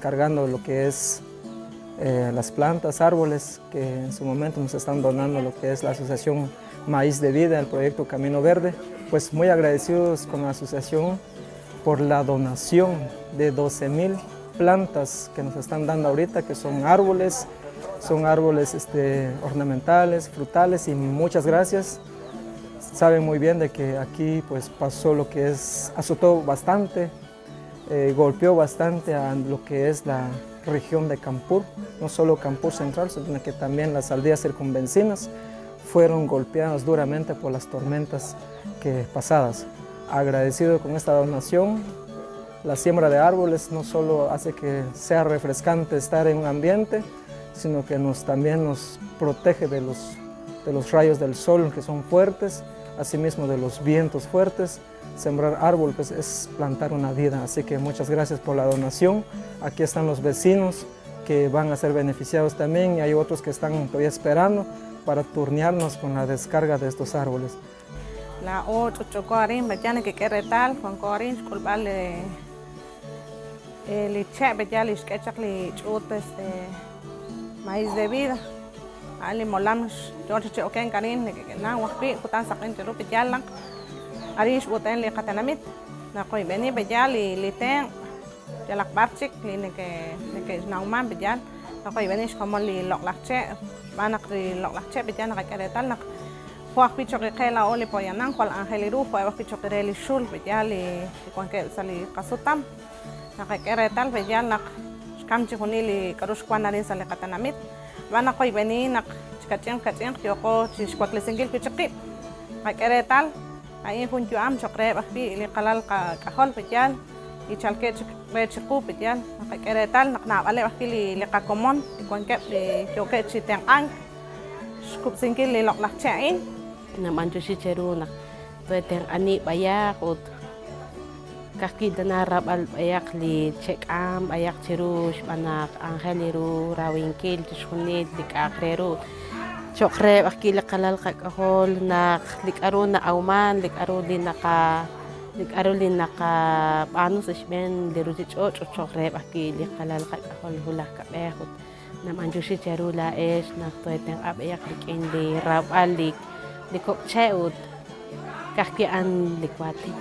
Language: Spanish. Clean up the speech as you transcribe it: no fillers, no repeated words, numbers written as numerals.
descargando lo que es las plantas, árboles que en su momento nos están donando lo que es la Asociación Maíz de Vida, el proyecto Camino Verde. Pues muy agradecidos con la asociación por la donación de 12,000 plantas que nos están dando ahorita, que son árboles ornamentales, frutales, y muchas gracias. Saben muy bien de que aquí pues pasó lo que es, azotó bastante, golpeó bastante a lo que es la región de Campur, no solo Campur Central, sino que también las aldeas circunvecinas fueron golpeadas duramente por las tormentas pasadas. Agradecido con esta donación, la siembra de árboles no solo hace que sea refrescante estar en un ambiente, sino que también nos protege de los rayos del sol que son fuertes, asimismo de los vientos fuertes. Sembrar árbol pues, es plantar una vida, así que muchas gracias por la donación. Aquí están los vecinos que van a ser beneficiados también, y hay otros que están todavía esperando para turnearnos con la descarga de estos árboles. La ocho chocorín, bellane que queretal, con corín, culpable liche, bellale, sketchakli, chutes maíz de vida. Ali molamos, yo choquen carín, que na, huapi, jutan saquin, cherupi, yalang. Arish boten li katanamit na koy beni bejal li ten jalak barchik li neke nauman bejal na koy beni como li loklakche banak li loklakche bejal na karetal na huak picho que kela oli poyanan kwal angeliru fue huak picho que li shul bejal li kuanke sali kasutam na karetal bejal na kamchi kuni li karush kwanarin sali katanamit banak koy beni na kacheng yoko chishkwakle singil pichaki karetal ahí junto a chocre baji le calal cajol pechal y chalque rechicu pechal que tal na vale baji le cacomón y con que yo que chiten ang scup sinki le lok la chain na manjo si cheru na tueten ani bayak ut kaki dana rabal bayak li check am bayak cheru banak angeliru rawingkil tishunit dik akreru chokre akila kalal kakahol na likaro na auman likaro din naka paano sa shmen liruti chokre akila kalal kakahol hula kabehot na manjushi charula es na toeteng abayak likin li rabalik likok cheut kakian likwati.